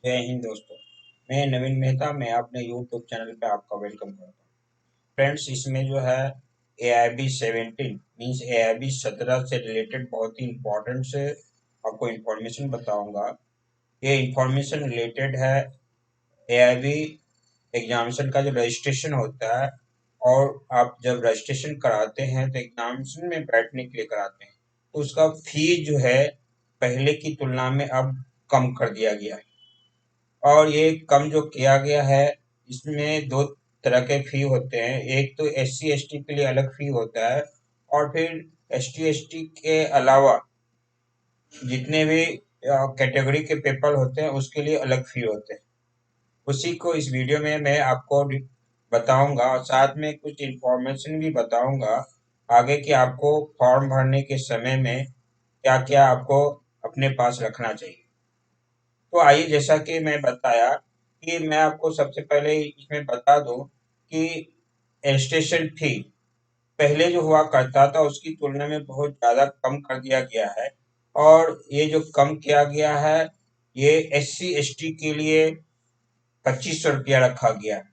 जय हिंद दोस्तों। मैं नवीन मेहता। मैं अपने यूट्यूब चैनल पे आपका वेलकम करता हूँ। फ्रेंड्स, इसमें जो है AIB 17 मीन्स AIB 17 से रिलेटेड बहुत ही इम्पोर्टेंट से आपको इन्फॉर्मेशन बताऊंगा। ये इन्फॉर्मेशन रिलेटेड है AIB एग्जामिनेशन का जो रजिस्ट्रेशन होता है। और आप जब रजिस्ट्रेशन कराते हैं तो एग्जामिनेशन में बैठने के लिए कराते हैं, तो उसका फीस जो है पहले की तुलना में अब कम कर दिया गया है। और ये कम जो किया गया है, इसमें दो तरह के फी होते हैं। एक तो SC ST के लिए अलग फी होता है, और फिर ST ST के अलावा जितने भी कैटेगरी के पेपर होते हैं उसके लिए अलग फी होते हैं। उसी को इस वीडियो में मैं आपको बताऊंगा, और साथ में कुछ इंफॉर्मेशन भी बताऊंगा आगे कि आपको फॉर्म भरने के समय में क्या क्या आपको अपने पास रखना चाहिए। तो आइए, जैसा कि मैं बताया कि मैं आपको सबसे पहले इसमें बता दूं कि रजिस्ट्रेशन फी पहले जो हुआ करता था उसकी तुलना में बहुत ज़्यादा कम कर दिया गया है। और ये जो कम किया गया है, ये SC ST के लिए 2500 रुपया रखा गया।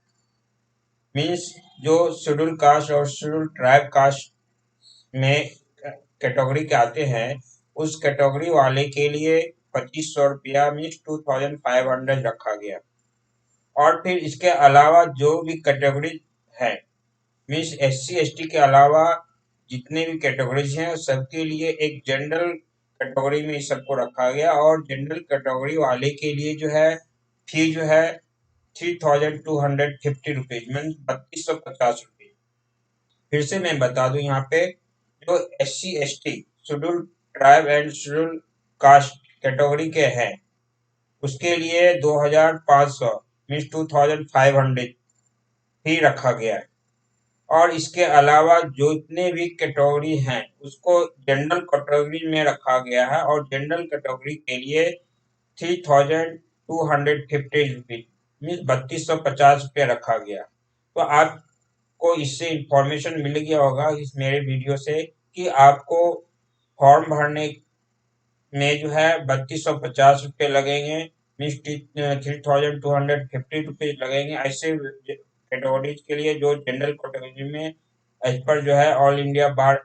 मीन्स जो शेड्यूल कास्ट और शेड्यूल ट्राइब कास्ट में कैटेगरी के आते हैं, उस कैटेगरी वाले के लिए 2500 रुपया मीन्स 2500 रखा गया। और फिर इसके अलावा जो भी कैटेगरी है, मीन्स SC ST के अलावा जितने भी कैटेगरीज हैं सबके लिए एक जनरल कैटेगरी में इस सबको रखा गया। और जनरल कैटेगरी वाले के लिए जो है फी जो है 3250 रुपीज मीन्स 3250 रुपये। फिर से मैं बता दूं, यहाँ पे जो SC ST schedule tribe and schedule caste category के हैं उसके लिए 2500 मीन्स 2500 ही रखा गया है। और इसके अलावा जो इतने भी कैटेगरी हैं उसको जनरल कैटेगरी में रखा गया है, और जनरल कैटेगरी के लिए 3250 रुपीज मीन्स 3250 रुपये रखा गया। तो आपको इससे इंफॉर्मेशन मिल गया होगा इस मेरे वीडियो से कि आपको फॉर्म भरने में जो है 3250 रुपये लगेंगे, मीन्स 3250 रुपीज लगेंगे। ऐसे कैटेगरीज के लिए जो जनरल कैटेगरी में एज पर जो है ऑल इंडिया बार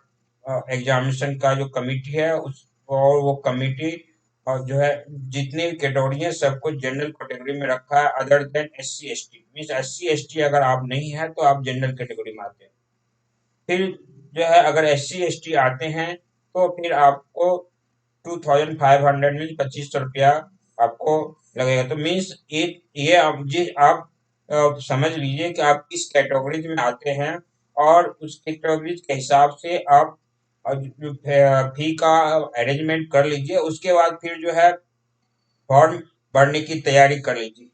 एग्जामिनेशन का जो कमिटी है उस और वो कमिटी और जो है जितने भी कैटेगरी है सबको जनरल कैटेगरी में रखा है, other than SC ST। Means SC ST अगर आप नहीं है तो आप जनरल कैटेगरी में आते हैं। फिर जो है अगर SC ST आते हैं तो फिर आपको 2500 मीन्स 2500 रुपया आपको लगेगा। तो मीन्स ये आप समझ लीजिए कि आप किस कैटेगरीज में आते हैं, और उस कैटेगरीज के हिसाब से आप फी का अरेंजमेंट कर लीजिए। उसके बाद फिर जो है फॉर्म भरने की तैयारी कर लीजिए।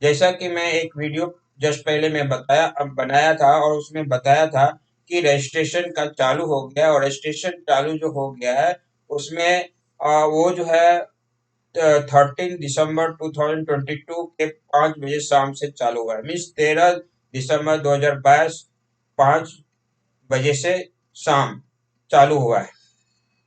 जैसा कि मैं एक वीडियो जस्ट पहले मैं बनाया था, और उसमें बताया था कि रजिस्ट्रेशन का चालू हो गया, और रजिस्ट्रेशन चालू जो हो गया है उसमें वो जो है 13 दिसंबर 2022 के 5 बजे शाम से चालू हुआ है। मीन्स 13 दिसंबर 2022 5 बजे से शाम चालू हुआ है।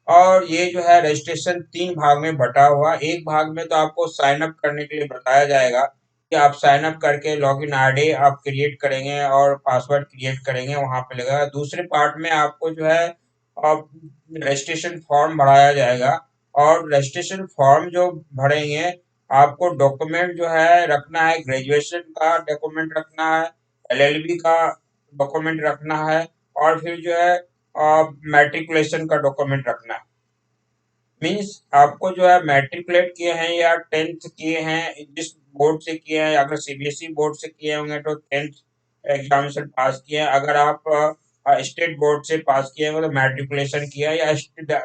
और ये जो है रजिस्ट्रेशन 3 भाग में बटा हुआ। एक भाग में तो आपको साइन अप करने के लिए बताया जाएगा कि आप साइन अप करके लॉगिन आईडी आप क्रिएट करेंगे और पासवर्ड क्रिएट करेंगे, वहां पे लगेगा। दूसरे पार्ट में आपको जो है रजिस्ट्रेशन फॉर्म भराया जाएगा। और रजिस्ट्रेशन फॉर्म जो भरेंगे, आपको डॉक्यूमेंट जो है रखना है, ग्रेजुएशन का डॉक्यूमेंट रखना है, LLB का डॉक्यूमेंट रखना है, और फिर जो है मैट्रिकुलेशन का डॉक्यूमेंट रखना है। मीन्स आपको जो है मैट्रिकुलेट किए हैं या 10th किए हैं, जिस बोर्ड से किए हैं, अगर CBSE बोर्ड से किए होंगे तो 10th एग्जामिनेशन पास किए हैं। अगर आप स्टेट बोर्ड से पास किए हैं तो मैट्रिकुलेशन किया है, या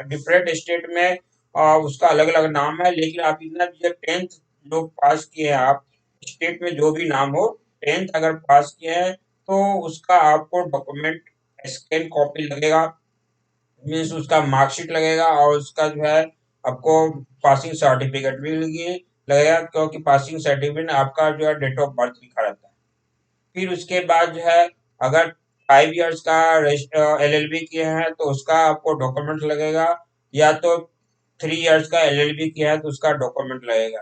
डिफरेंट स्टेट में उसका अलग अलग नाम है। लेकिन आप इतना 10th जो पास किए हैं, आप स्टेट में जो भी नाम हो, 10th अगर पास किए हैं तो उसका आपको डॉक्यूमेंट स्कैन कॉपी लगेगा। मीन्स उसका मार्कशीट लगेगा, और उसका जो है आपको पासिंग सर्टिफिकेट भी लगेगा, क्योंकि पासिंग सर्टिफिकेट आपका जो है डेट ऑफ बर्थ लिखा रहता है। फिर उसके बाद जो है अगर 5 इयर्स का LLB किए हैं तो उसका आपको डॉक्यूमेंट लगेगा, या तो 3 इयर्स का LLB किया है तो उसका डॉक्यूमेंट लगेगा।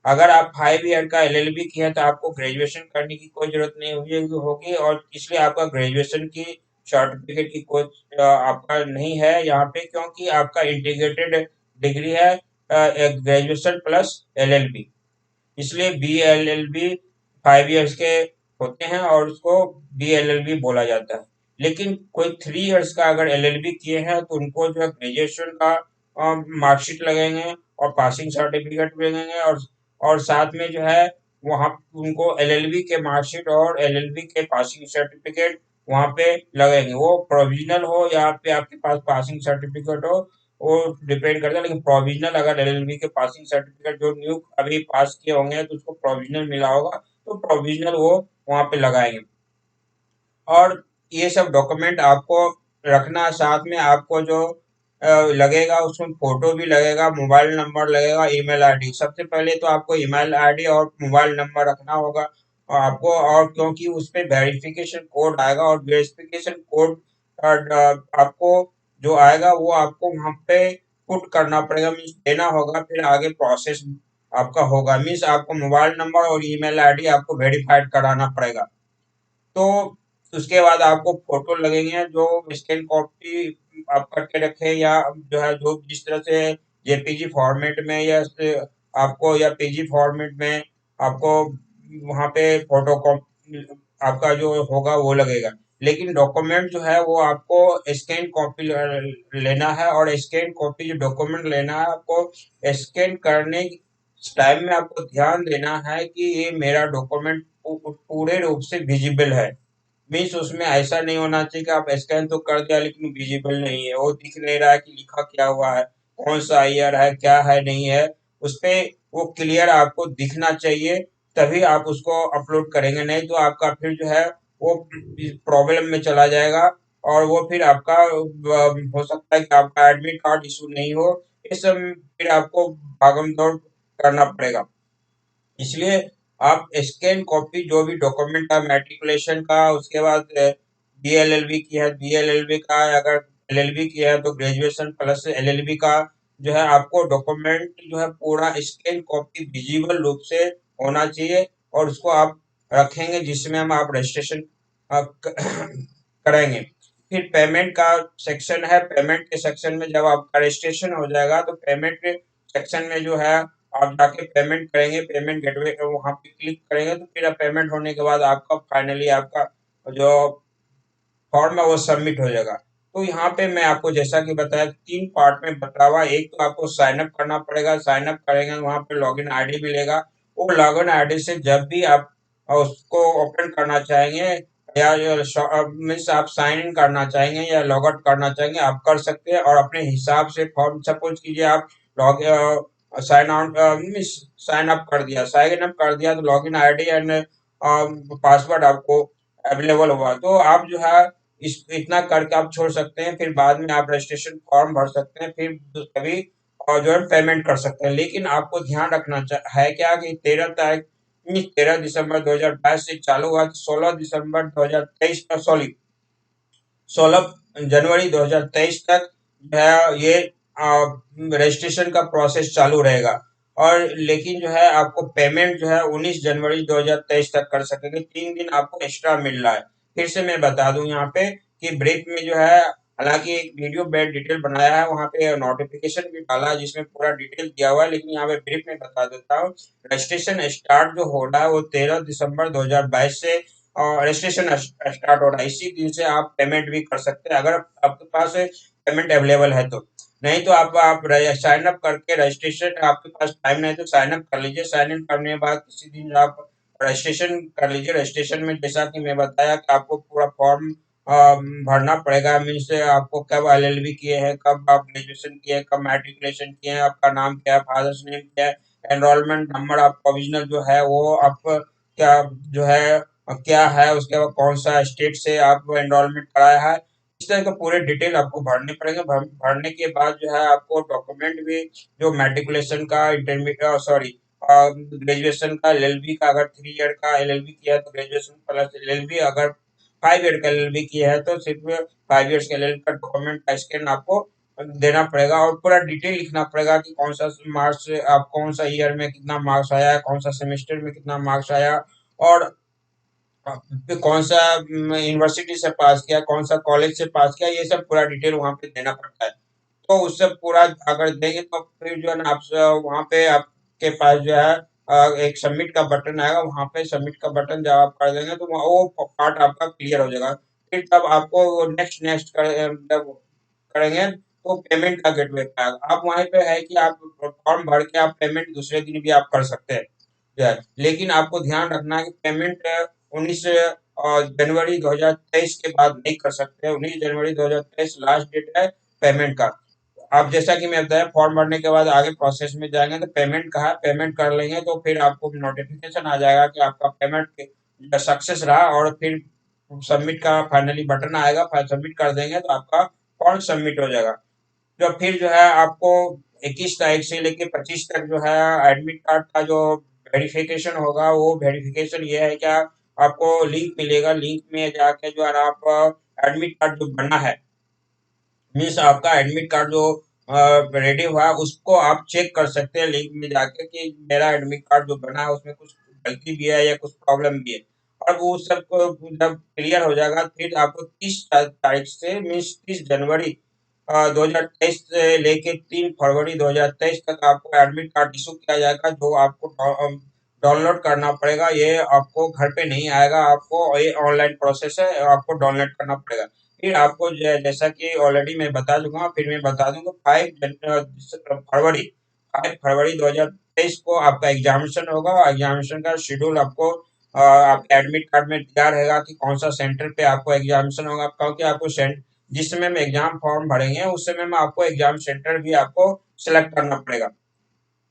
अगर आप 5 ईयर का एलएलबी किया तो आपको ग्रेजुएशन करने की कोई जरूरत नहीं होगी, और इसलिए आपका ग्रेजुएशन की सर्टिफिकेट की कोई आपका नहीं है यहाँ पे, क्योंकि आपका इंटीग्रेटेड डिग्री है, ग्रेजुएशन प्लस एलएलबी। इसलिए बीएलएलबी 5 इयर्स के होते हैं और उसको बीएलएलबी बोला जाता है। लेकिन कोई 3 इयर्स का अगर एलएलबी किए हैं तो उनको जो है ग्रेजुएशन का मार्कशीट लगेंगे और पासिंग सर्टिफिकेट भी लगेंगे, और साथ में जो है वहाँ उनको एलएलबी के मार्कशीट और एलएलबी के पासिंग सर्टिफिकेट वहाँ पे लगेंगे। वो प्रोविजनल हो या पे आपके पास पासिंग सर्टिफिकेट हो, वो डिपेंड करता है, लेकिन प्रोविजनल अगर एलएलबी के पासिंग सर्टिफिकेट जो न्यू अभी पास किए होंगे तो उसको प्रोविजनल मिला होगा, तो प्रोविजनल वो वहाँ पे लगाएंगे। और ये सब डॉक्यूमेंट आपको रखना, साथ में आपको जो लगेगा उसमें फोटो भी लगेगा, मोबाइल नंबर लगेगा, ईमेल आईडी। सबसे पहले तो आपको ईमेल आईडी और मोबाइल नंबर रखना होगा और आपको, और क्योंकि उस पे वेरिफिकेशन कोड आएगा, और वेरिफिकेशन कोड आपको जो आएगा वो आपको वहाँ पे पुट करना पड़ेगा, मीन्स देना होगा, फिर आगे प्रोसेस आपका होगा। मीन्स आपको मोबाइल नंबर और ईमेल आईडी आपको वेरीफाइड कराना पड़ेगा। तो उसके बाद आपको फोटो लगेंगे, जो स्कैन कॉपी आप करके रखे, या जो है जो जिस तरह से जेपीजी फॉर्मेट में या आपको या पीजी फॉर्मेट में आपको वहाँ पे फोटो कॉपी आपका जो होगा वो लगेगा। लेकिन डॉक्यूमेंट जो है वो आपको स्कैन कॉपी लेना है, और स्कैन कॉपी जो डॉक्यूमेंट लेना है आपको स्कैन करने टाइम में आपको ध्यान देना है कि ये मेरा डॉक्यूमेंट पूरे रूप से विजिबल है। मीन्स उसमें ऐसा नहीं होना चाहिए कि आप स्कैन तो कर दिया लेकिन विजिबल नहीं है, वो दिख नहीं रहा है कि लिखा क्या हुआ है, कौन सा ईयर है, क्या है, नहीं है। उस पे वो क्लियर आपको दिखना चाहिए, तभी आप उसको अपलोड करेंगे, नहीं तो आपका फिर जो है वो प्रॉब्लम में चला जाएगा, और वो फिर आपका हो सकता है कि आपका एडमिट कार्ड इशू नहीं हो। इस सब फिर आपको भागम दौड़ करना पड़ेगा। इसलिए आप स्कैन कॉपी जो भी डॉक्यूमेंट का मैट्रिकुलेशन का, उसके बाद बीएलएलबी की है बीएलएलबी का, अगर एलएलबी की है तो ग्रेजुएशन प्लस एलएलबी का जो है आपको डॉक्यूमेंट जो है पूरा स्कैन कॉपी विजिबल रूप से होना चाहिए, और उसको आप रखेंगे जिसमें हम आप रजिस्ट्रेशन करेंगे। फिर पेमेंट का सेक्शन है। पेमेंट के सेक्शन में जब आपका रजिस्ट्रेशन हो जाएगा तो पेमेंट के सेक्शन में जो है आप जाके पेमेंट करेंगे, पेमेंट गेटवे वहाँ पे क्लिक करेंगे, तो फिर पेमेंट होने के बाद आपका फाइनली आपका जो फॉर्म है वो सबमिट हो जाएगा। तो यहाँ पे मैं आपको जैसा कि बताया 3 पार्ट में बता हुआ। एक तो आपको साइन अप करना पड़ेगा, साइन अप करेंगे वहाँ पे लॉगिन आईडी मिलेगा। वो लॉगिन आईडी से जब भी आप उसको ओपन करना चाहेंगे, या मीन्स आप साइन इन करना चाहेंगे या लॉग आउट करना चाहेंगे, आप कर सकते हैं, और अपने हिसाब से फॉर्म सपोज कीजिए आप log sign out means sign up कर दिया तो लॉगिन आईडी एंड पासवर्ड आपको अवेलेबल हुआ, तो आप जो है इस इतना करके आप छोड़ सकते हैं। फिर बाद में आप रजिस्ट्रेशन फॉर्म भर सकते हैं, फिर कभी और जो है पेमेंट कर सकते हैं। लेकिन आपको ध्यान रखना है क्या कि 13 तारीख 13 दिसंबर 2022 से चालू हुआ, 16 दिसंबर 2023 का, सॉरी 16 जनवरी 2023 तक जो है ये रजिस्ट्रेशन का प्रोसेस चालू रहेगा। और लेकिन जो है आपको पेमेंट जो है 19 जनवरी 2023 तक कर सकेंगे। 3 दिन आपको एक्स्ट्रा मिल रहा है। फिर से मैं बता दूं यहाँ पे कि ब्रीफ में जो है, हालांकि एक वीडियो में डिटेल बनाया है, वहाँ पे नोटिफिकेशन भी डाला है जिसमें पूरा डिटेल दिया हुआ है, लेकिन यहाँ पे ब्रीफ में बता देता हूँ। रजिस्ट्रेशन स्टार्ट जो हो रहा है वो 13 दिसंबर 2022 से रजिस्ट्रेशन स्टार्ट हो रहा है। इसी दिन से आप पेमेंट भी कर सकते हैं, अगर आपके पास पेमेंट अवेलेबल है तो। नहीं तो आप साइन अप करके रजिस्ट्रेशन, आपके पास टाइम नहीं तो साइन अप कर लीजिए। साइन इन करने के बाद किसी दिन आप रजिस्ट्रेशन कर लीजिए। रजिस्ट्रेशन में जैसा कि मैं बताया कि आपको पूरा फॉर्म भरना पड़ेगा। मीन्स आपको कब एलएलबी किए हैं, कब आप ग्रेजुएशन किए हैं, कब मैट्रिकुलेशन किए हैं, आपका नाम क्या है, फादर्स नेम क्या है, एनरोलमेंट नंबर आपका ओरिजिनल जो है वो आप क्या जो है क्या है, उसके बाद कौन सा स्टेट से आप एनरोलमेंट कराया है, इस तरह के पूरे डिटेल आपको भरने पड़ेंगे। भरने के बाद जो है आपको डॉक्यूमेंट भी जो मैट्रिकुलेशन का, इंटरमीडिएट, सॉरी ग्रेजुएशन का, एलएलबी का, अगर 3 ईयर का एलएलबी किया है तो ग्रेजुएशन प्लस एलएलबी, अगर 5 ईयर का एलएलबी किया है तो सिर्फ 5 ईयर्स के एलएलबी का डॉक्यूमेंट का स्कैन आपको देना पड़ेगा और पूरा डिटेल लिखना पड़ेगा कि कौन सा मार्क्स, आप कौन सा ईयर में कितना मार्क्स आया, कौन सा सेमेस्टर में कितना मार्क्स आया, और फिर कौन सा यूनिवर्सिटी से पास किया, कौन सा कॉलेज से पास किया, ये सब पूरा डिटेल वहाँ पे देना पड़ता है। तो उससे पूरा अगर देंगे तो फिर जो है ना, आप वहाँ पे आपके पास जो है एक सबमिट का बटन आएगा, वहाँ पे सबमिट का बटन जब आप कर देंगे तो वो पार्ट आपका क्लियर हो जाएगा। फिर तब आपको नेक्स्ट नेक्स्ट जब करेंगे तो पेमेंट का गेटवे पे आएगा। आप वहीं पे है कि आप फॉर्म भर के आप पेमेंट दूसरे दिन भी आप कर सकते हैं जो है। लेकिन आपको ध्यान रखना है कि पेमेंट 19 जनवरी 2023 के बाद नहीं कर सकते। 19 जनवरी 2023 लास्ट डेट है पेमेंट का। आप जैसा कि मैं बताया, फॉर्म भरने के बाद आगे प्रोसेस में जाएंगे तो पेमेंट का है, पेमेंट कर लेंगे तो फिर आपको नोटिफिकेशन आ जाएगा कि आपका पेमेंट सक्सेस रहा, और फिर सबमिट का फाइनली बटन आएगा, फाइल सबमिट कर देंगे तो आपका फॉर्म सबमिट हो जाएगा। तो फिर जो है आपको 21 तारीख से लेके 25 तक जो है एडमिट कार्ड का जो वेरिफिकेशन होगा, वो वेरिफिकेशन ये है क्या, आपको लिंक मिलेगा, लिंक में जाके जो है ना आप एडमिट कार्ड जो बना है, मीन्स आपका एडमिट कार्ड जो रेडी हुआ है उसको आप चेक कर सकते हैं लिंक में जाके कि मेरा एडमिट कार्ड जो बना है उसमें कुछ गलती भी है या कुछ प्रॉब्लम भी है। और वो सब जब क्लियर हो जाएगा फिर आपको 30 तारीख से, मीन्स 30 जनवरी 2023 से लेके 3 फरवरी 2023 तक आपको एडमिट कार्ड इशू किया जाएगा, जो आपको डाउनलोड करना पड़ेगा। ये आपको घर पे नहीं आएगा, आपको ये ऑनलाइन प्रोसेस है, आपको डाउनलोड करना पड़ेगा। फिर आपको जैसा कि ऑलरेडी मैं बता चुका हूँ, फिर मैं बता दूंगा, 5 फरवरी 2023 को आपका एग्जामिनेशन होगा। एग्जामिनेशन का शेड्यूल आपको आपके एडमिट कार्ड में दिया रहेगा कि कौन सा सेंटर पे आपको एग्जामिनेशन होगा, क्योंकि आपको जिस समय में एग्जाम फॉर्म भरेंगे उस समय में आपको एग्जाम सेंटर भी आपको सिलेक्ट करना पड़ेगा।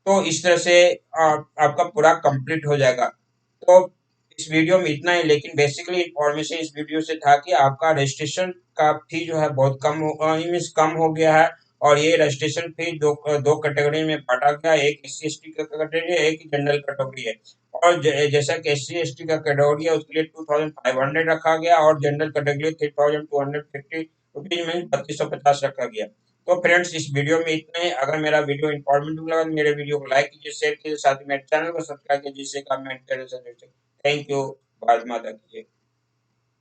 तो इस तरह से आपका पूरा कंप्लीट हो जाएगा। तो इस वीडियो में इतना ही, लेकिन बेसिकली इंफॉर्मेशन इस वीडियो से था कि आपका रजिस्ट्रेशन का फी जो है बहुत मीन्स कम हो गया है। और ये रजिस्ट्रेशन फी दो कैटेगरी में बांटा गया है, एक एस सी एस टी का कैटेगरी है, एक जनरल कैटेगरी है। और जैसा कि एस सी एस टी का कैटेगरी है उसके लिए 2500 रखा गया, और जनरल कैटेगरी 3250 रुपीज में 3250 रखा गया। तो फ्रेंड्स, इस वीडियो में इतना ही। अगर मेरा वीडियो इन्फॉर्मेटिव लगा तो मेरे वीडियो को लाइक कीजिए, शेयर कीजिए, साथ ही मेरे चैनल को सब्सक्राइब कीजिए, जिससे कि आप मेरे चैनल से जुड़ सकें। Thank you. भारत माता की जय।